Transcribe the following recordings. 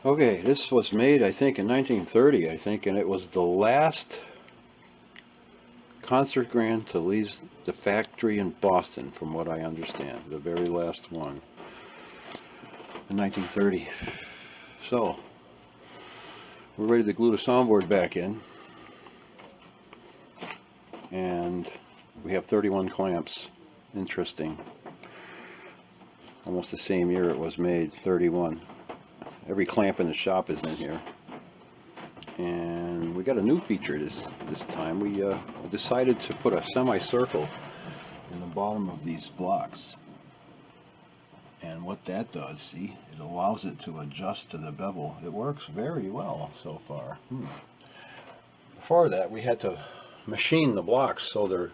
Okay, this was made, I think, in 1930, I think, and it was the last concert grand to leave the factory in Boston, from what I understand. The very last one in 1930. So, we're ready to glue the soundboard back in. And we have 31 clamps. Interesting. Almost the same year it was made, 31. Every clamp in the shop is in here. And we got a new feature this time. We decided to put a semicircle in the bottom of these blocks. And what that does, see, it allows it to adjust to the bevel. It works very well so far. Before that, we had to machine the blocks so they're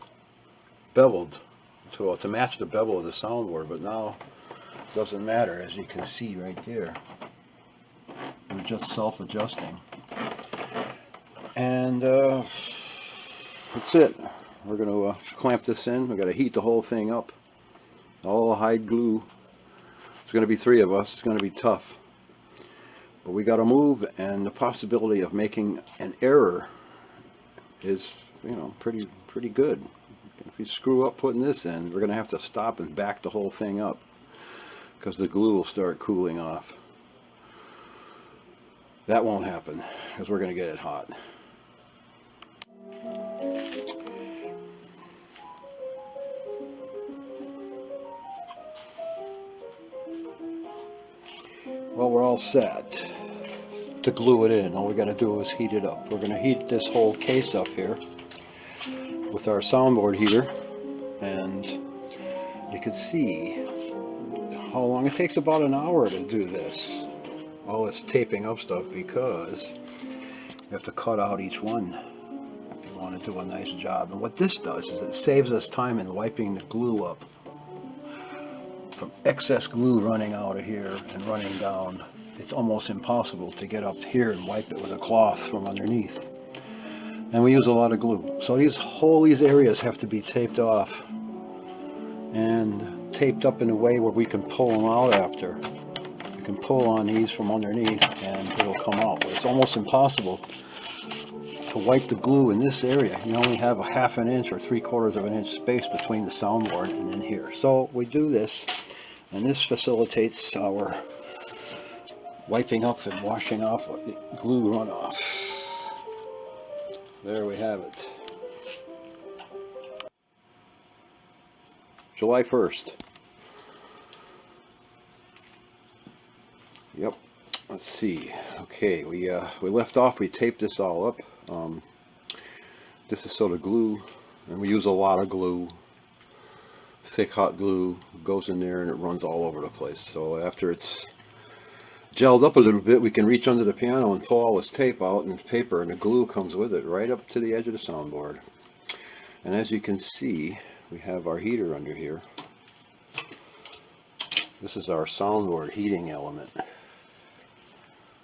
beveled to match the bevel of the soundboard, but now it doesn't matter, as you can see right there. They're just self-adjusting. And that's it. We're going to clamp this in. We've got to heat the whole thing up. All hide glue. It's going to be 3 of us. It's going to be tough. But we got to move, and the possibility of making an error is, you know, pretty good. If we screw up putting this in, we're going to have to stop and back the whole thing up because the glue will start cooling off. That won't happen because we're going to get it hot. Well, we're all set to glue it in. All we got to do is heat it up. We're going to heat this whole case up here with our soundboard heater, and you can see how long it takes. About an hour to do this. All this taping up stuff, because you have to cut out each one if you want to do a nice job. And what this does is it saves us time in wiping the glue up. From excess glue running out of here and running down, it's almost impossible to get up here and wipe it with a cloth from underneath. And we use a lot of glue. So these areas have to be taped off and taped up in a way where we can pull them out after. You can pull on these from underneath and it'll come out. But it's almost impossible to wipe the glue in this area. You only have a 1/2 inch or 3/4 of an inch space between the soundboard and in here. So we do this, and this facilitates our wiping up and washing off glue runoff. There we have it. July 1st. Yep. Let's see. Okay, we left off. We taped this all up. This is sort of glue, and we use a lot of glue. Thick hot glue goes in there and it runs all over the place. So after it's gelled up a little bit, we can reach under the piano and pull all this tape out and paper, and the glue comes with it right up to the edge of the soundboard. And as you can see, we have our heater under here. This is our soundboard heating element.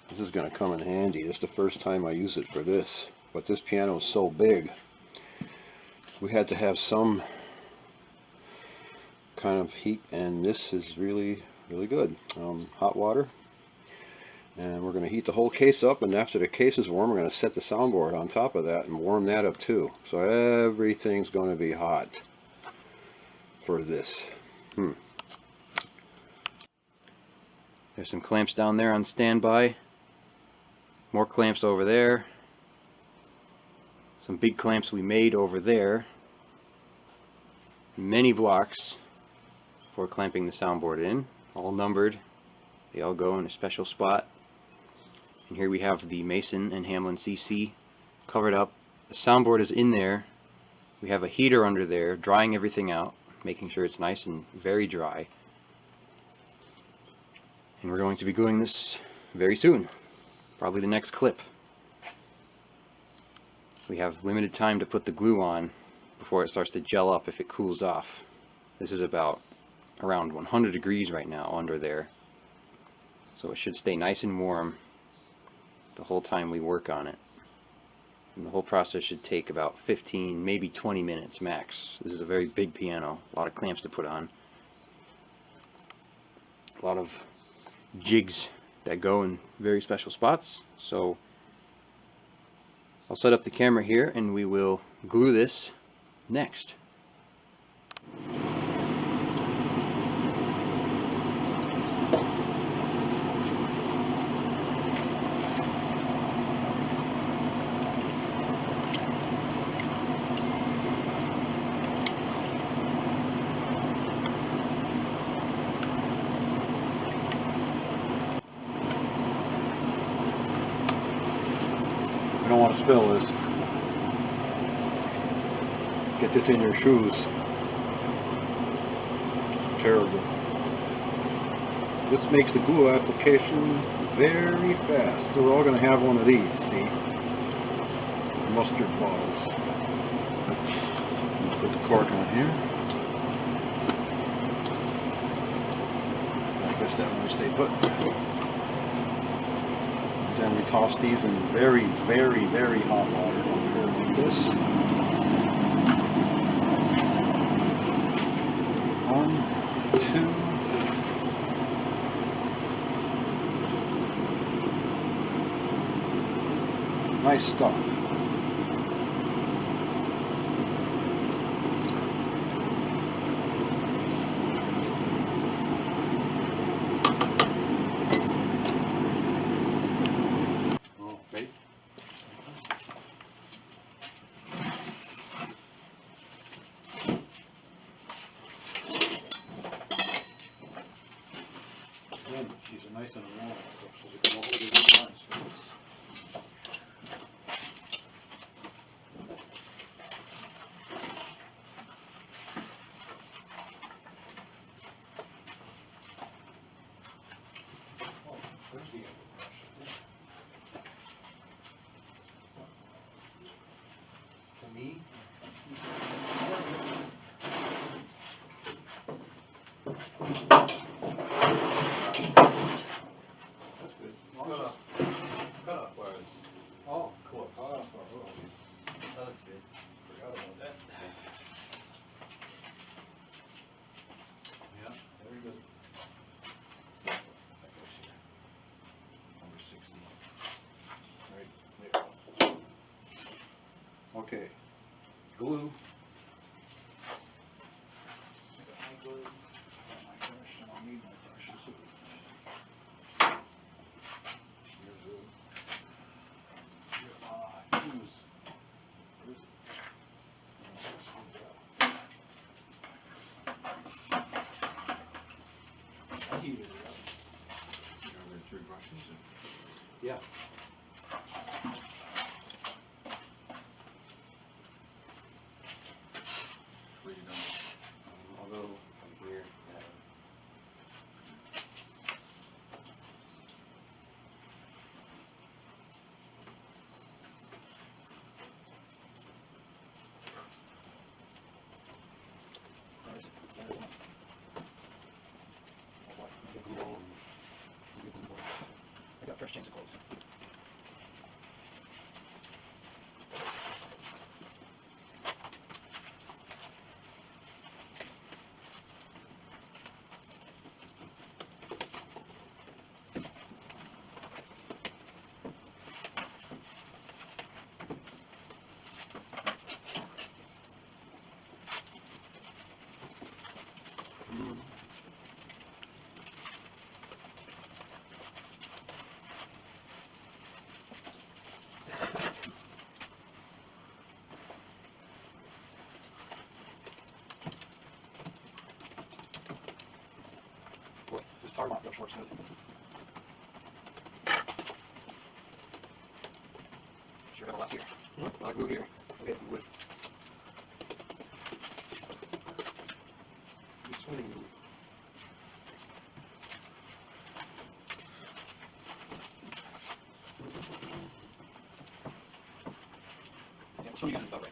This is going to come in handy. This is the first time I use it for this, but this piano is so big we had to have some kind of heat, and this is really good. Hot water, and we're going to heat the whole case up, and after the case is warm, we're going to set the soundboard on top of that and warm that up too. So everything's going to be hot for this. There's some clamps down there on standby. More clamps over there. Some big clamps we made over there. Many blocks for clamping the soundboard in, all numbered. They all go in a special spot. And here we have the Mason and Hamlin CC covered up. The soundboard is in there. We have a heater under there drying everything out, making sure it's nice and very dry. And we're going to be gluing this very soon, probably the next clip. We have limited time to put the glue on before it starts to gel up if it cools off. This is about around 100 degrees right now under there, so it should stay nice and warm the whole time we work on it. And the whole process should take about 15, maybe 20 minutes max. This is a very big piano, a lot of clamps to put on, a lot of jigs that go in very special spots. So I'll set up the camera here and we will glue this next. You don't want to spill this. Get this in your shoes. It's terrible. This makes the glue application very fast. So we're all going to have one of these, see? Mustard bottles. Let's put the cork on here. I guess that one will stay put. Then we toss these in very, very, very hot water like this. 1, 2. Nice stuff. These are nice and long, so we can hold it in once. Oh, where's the other brush? To me? Cut-off wires. Oh, cool. Oh, That looks good. forgot about that. Yeah, very good. Number 60. Right there. Okay. Glue. I got my glue. Got my brush. I don't need my brushes. I heated it up. Are there 3 brushes? Yeah. Where you going? I'll go from here. I got fresh chains of clothes. This tar mop works good. Sure have a lot here. A lot of glue here. Okay, wood. Swimming glue. Yeah, so you got it about right.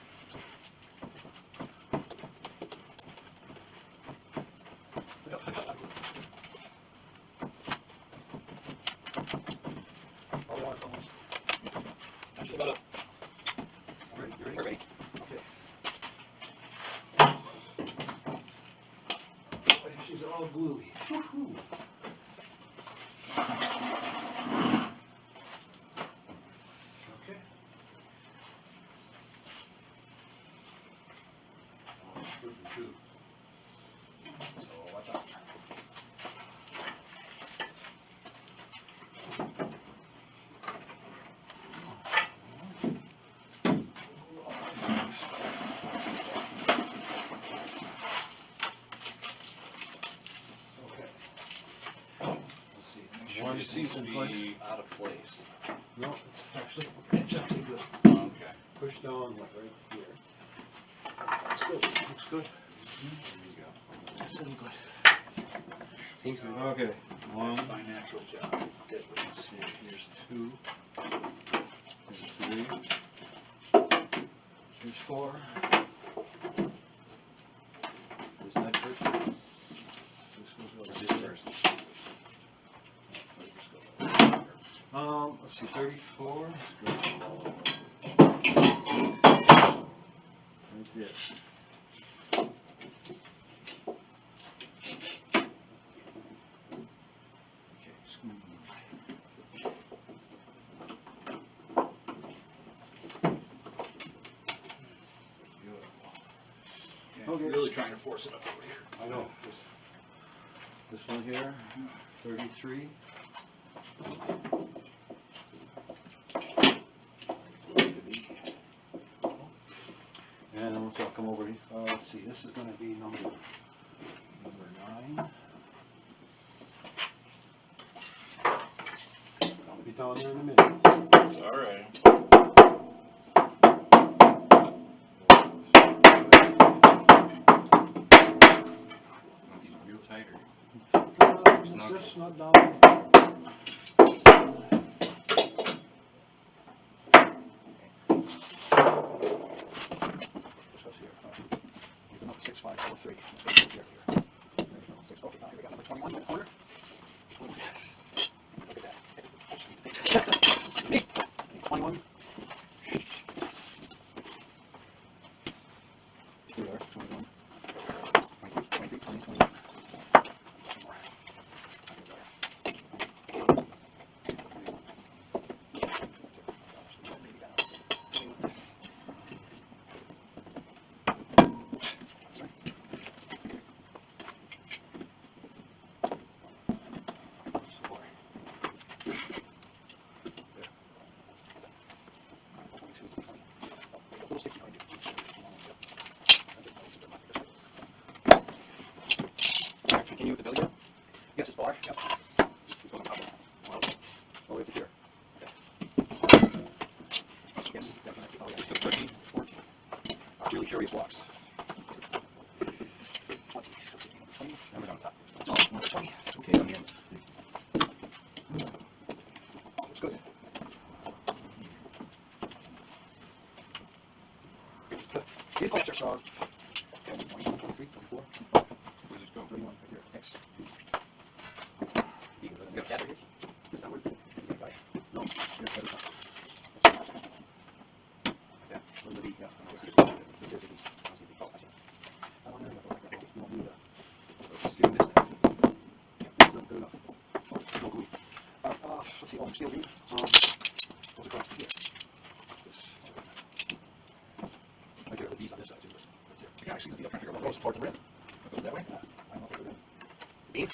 About up. Ready? You ready? We're ready. Okay. She's all gluey. Woo-hoo. One It seems to in place. be out of place. No, it's actually good. Okay. Push down like right here. That's good. Looks good. There you go. That's really good. Seems to be Okay. One. That's my natural job. Let's see. Here's two. Here's three. Here's four. this side first. This goes Or over this there. first. Let's see, 34. Right there. Okay, smooth. Beautiful. Yeah, Okay. Really trying to force it up over here. I know. This one here, 33. And then once I'll come over, let's see, this is going to be number 9. I'll be down there in a minute. All right. Want these real tight or? Snug. Just not down. This goes here. Number 6543. Let's go here. There we go. 6. Okay, now here we got number 21 in the corner. Look at that. Me. 21. Here we are. 21. 22, 23, 20, 21. Continue with the billiard. Yes, it's bar. Yep. It's going up. All the way up to here. Okay. Yes, definitely. Oh, yeah. 13, 14. Really curious blocks. 20. 20. And we're down top. Oh, number 20. Okay, on the end. Looks good. These clamps are strong. 21, 23, 24. Where's it go? 31, right there. X. You got a cat right here? Is that weird? Yeah, right. No. Yeah, that is not. Yeah, look at the, yeah. Let's see. There's a piece. Let's see if we call it. I see. I wonder if we won't need let's do this now. Yeah, good enough. Oh, no glue. Let's see. Oh, steel beam. Goes across here. This. Right there, the bees on this side too. Right there. Yeah, actually, I'm trying to figure out what goes toward the rim. What goes that way? I don't know if it goes beam.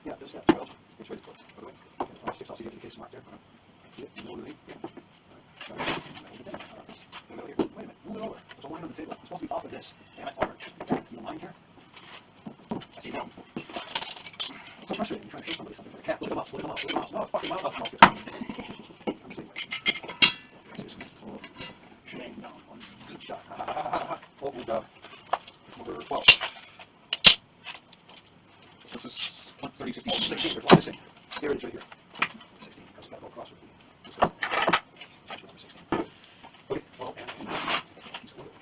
Yeah, there's that. Well, which way is it? By the way, I'll see if the case mark there. See it? Over the knee? Yeah. In the middle here. Wait a minute. Move it over. There's a line on the table. It's supposed to be off of this. Damn it. Over. See the line here? I see now. It's so frustrating. You're trying to show somebody something. Like a cat. Look at them up. Look at them up. Look at them up. No, it's fucking mouth up. I'm the same way. Shame down. One good shot. Oh, good job. Number 12. What's this? 30, 16. 16. There's one missing. Here it is right here. 16. Because we got to go across with this one. Number 16. Okay. Well, and he's a little.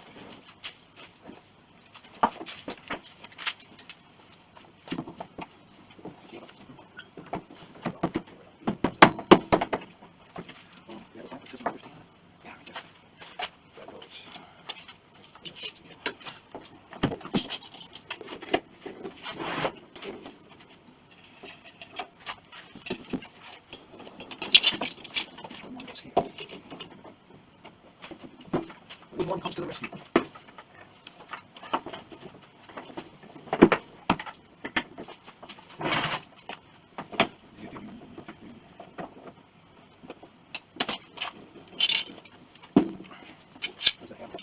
Yeah, right there. That goes. One comes to the rescue. There's a Hamlin.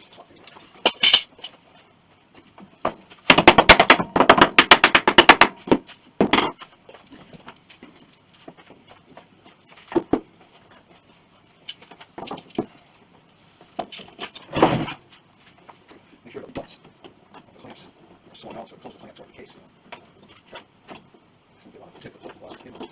one out so it closes the clamp toward the case. Tip the plug glass cable.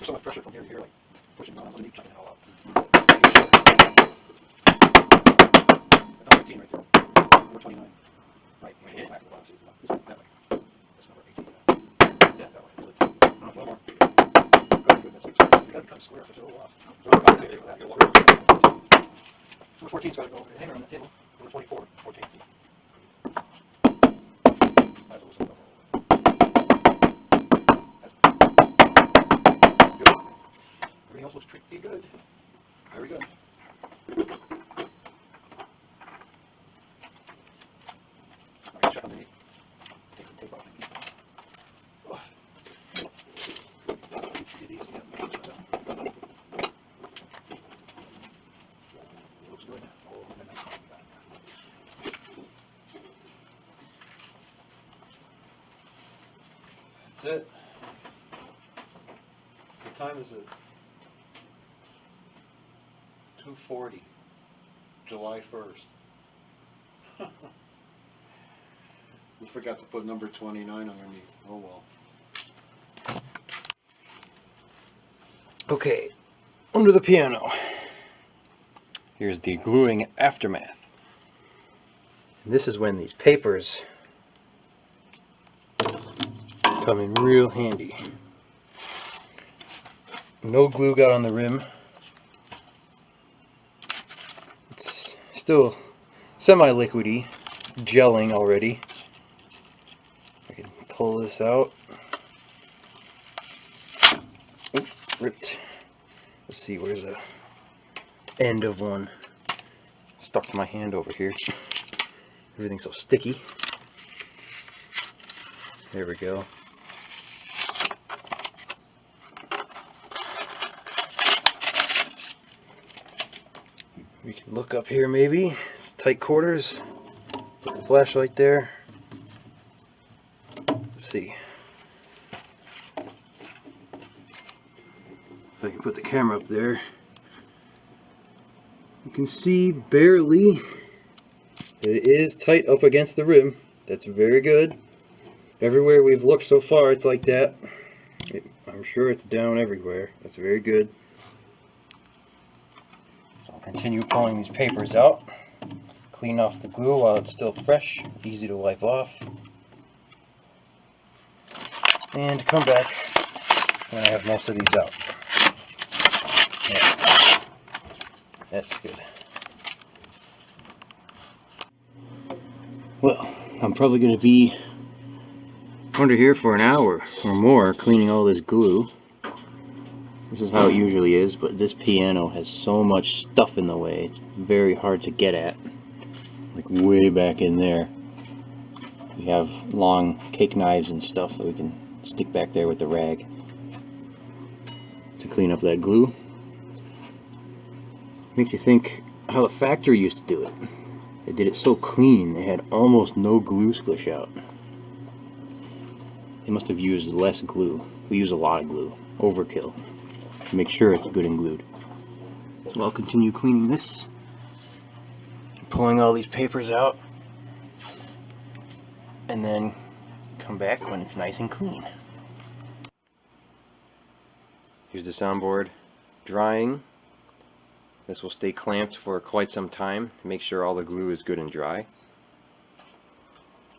So much pressure from here to here, like pushing down underneath, checking it all out. That's number 18 right there. Number 29. Right, when you hit back of the box, it's that way. That's number 18. Yeah, that way. One more. Good, good. That's good. It's got to become square for a little while. Number 14's got to go over the hanger on the table. Number 24, 14. That's what was everything else looks pretty good. Very good. I'm going to check underneath. Take some tape off. It is, yeah. Looks good. Oh, and that's fine. That's it. What time is it? 2:40, July 1st. We forgot to put number 29 underneath. Oh well. Okay, under the piano. Here's the gluing aftermath. And this is when these papers come in real handy. No glue got on the rim. It's still semi-liquidy, gelling already. I can pull this out. Oop, ripped. Let's see, where's the end of one? Stuck to my hand over here. Everything's so sticky. There we go. We can look up here maybe. It's tight quarters. Put the flashlight there. Let's see. If I can put the camera up there. You can see barely that it is tight up against the rim. That's very good. Everywhere we've looked so far, it's like that. I'm sure it's down everywhere. That's very good. So I'll continue pulling these papers out. Clean off the glue while it's still fresh. Easy to wipe off. And come back when I have most of these out. Yeah. That's good. Well, I'm probably going to be under here for an hour or more cleaning all this glue. This is how it usually is, but this piano has so much stuff in the way, it's very hard to get at. Like way back in there. We have long cake knives and stuff that we can stick back there with the rag to clean up that glue. Makes you think how the factory used to do it. They did it so clean, they had almost no glue squish out. They must have used less glue. We use a lot of glue, overkill, to make sure it's good and glued. So I'll continue cleaning this, pulling all these papers out, and then come back when it's nice and clean. Here's the soundboard drying. This will stay clamped for quite some time to make sure all the glue is good and dry.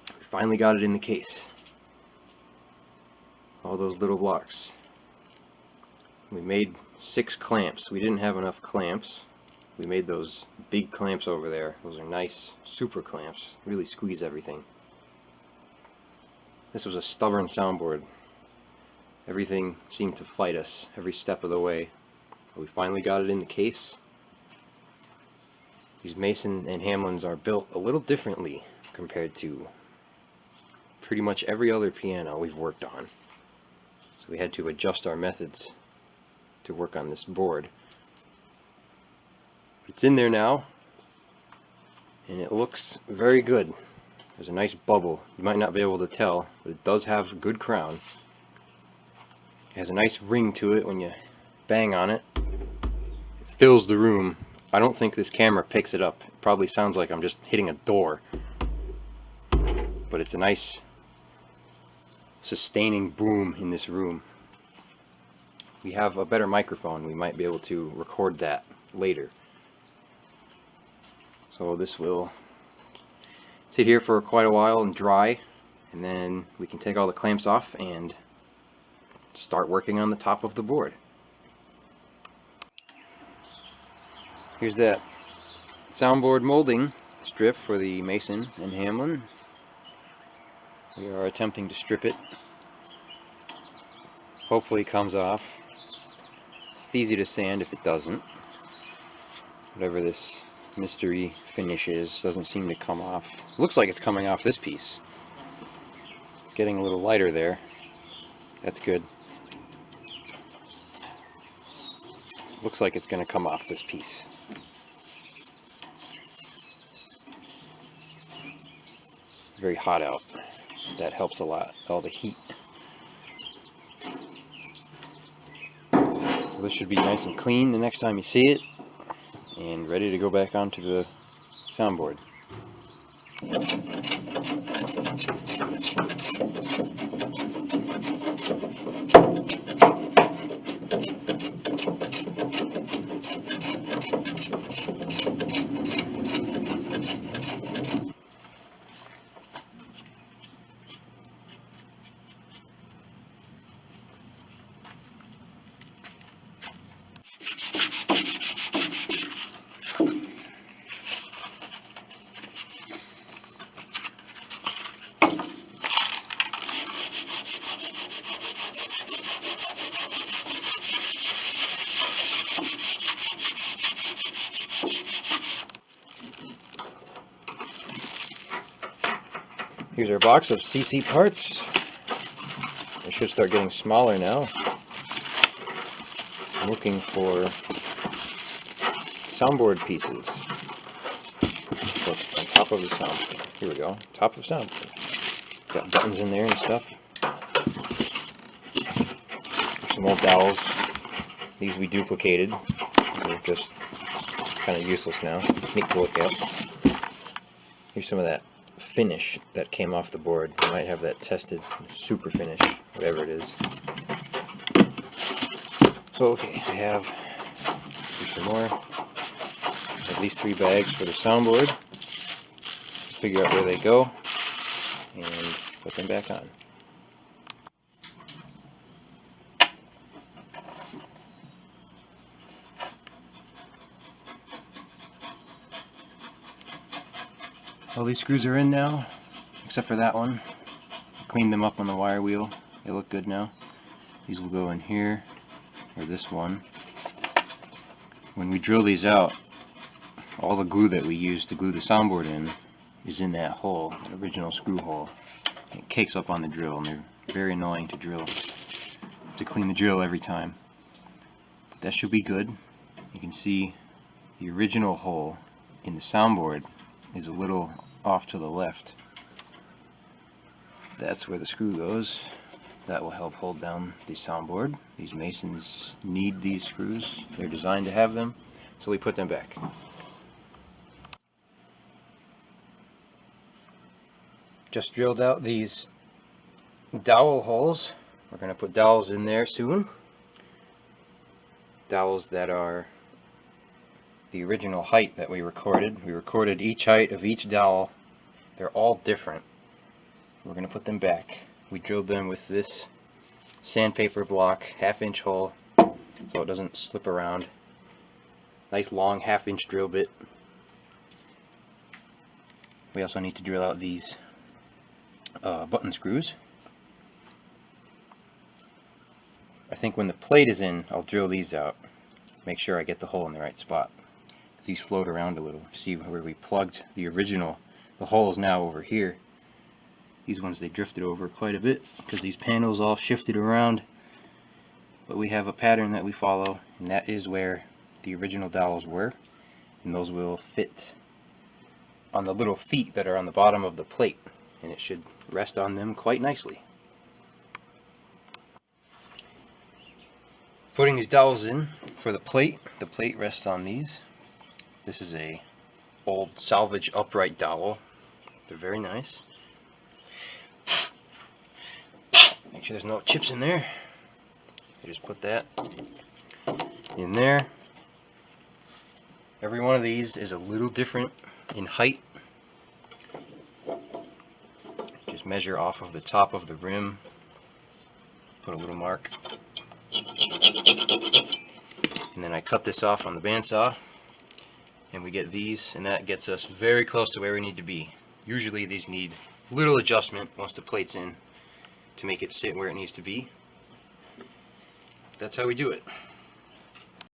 We finally got it in the case. All those little blocks. We made 6 clamps. We didn't have enough clamps. We made those big clamps over there. Those are nice super clamps. Really squeeze everything. This was a stubborn soundboard. Everything seemed to fight us every step of the way. But we finally got it in the case. These Mason and Hamlins are built a little differently compared to pretty much every other piano we've worked on. So we had to adjust our methods to work on this board. It's in there now, and it looks very good. There's a nice bubble. You might not be able to tell, but it does have a good crown. It has a nice ring to it when you bang on it. It fills the room. I don't think this camera picks it up. It probably sounds like I'm just hitting a door. But it's a nice sustaining boom in this room. We have a better microphone. We might be able to record that later. So this will sit here for quite a while and dry, and then we can take all the clamps off and start working on the top of the board. Here's that soundboard molding strip for the Mason and Hamlin. We are attempting to strip it. Hopefully it comes off. It's easy to sand if it doesn't. Whatever this mystery finish is doesn't seem to come off. Looks like it's coming off this piece. It's getting a little lighter there. That's good. Looks like it's going to come off this piece. It's very hot out. That helps a lot. All the heat. So this should be nice and clean the next time you see it, and ready to go back onto the soundboard. Here's our box of CC parts. They should start getting smaller now. I'm looking for soundboard pieces. So on top of the soundboard. Here we go. Top of soundboard. Got buttons in there and stuff. Some old dowels. These we duplicated. They're just kind of useless now. Neat to look at. Here's some of that finish that came off the board. You might have that tested super finish, whatever it is. So okay, I have some more. At least 3 bags for the soundboard. Figure out where they go and put them back on. All these screws are in now, except for that one. Cleaned them up on the wire wheel. They look good now. These will go in here, or this one. When we drill these out, all the glue that we used to glue the soundboard in is in that hole, that original screw hole. It cakes up on the drill, and they're Very annoying to drill, to clean the drill every time. But that should be good. You can see the original hole in the soundboard is a little off to the left. That's where the screw goes. That will help hold down the soundboard. These masons need these screws. They're designed to have them, so we put them back. Just drilled out these dowel holes. We're going to put dowels in there soon. Dowels that are the original height that we recorded. We recorded each height of each dowel. They're all different. We're going to put them back. We drilled them with this sandpaper block, 1/2 inch hole, so it doesn't slip around. Nice long 1/2 inch drill bit. We also need to drill out these button screws. I think when the plate is in, I'll drill these out. Make sure I get the hole in the right spot. These float around a little. See where we plugged the original. The hole is now over here. These ones, they drifted over quite a bit because these panels all shifted around. But we have a pattern that we follow, and that is where the original dowels were. And those will fit on the little feet that are on the bottom of the plate. And it should rest on them quite nicely. Putting these dowels in for the plate rests on these. This is a old salvage upright dowel. They're very nice. Make sure there's no chips in there. You just put that in there. Every one of these is a little different in height. Just measure off of the top of the rim. Put a little mark. And then I cut this off on the bandsaw, and we get these, and that gets us very close to where we need to be. Usually these need little adjustment once the plate's in to make it sit where it needs to be. That's how we do it.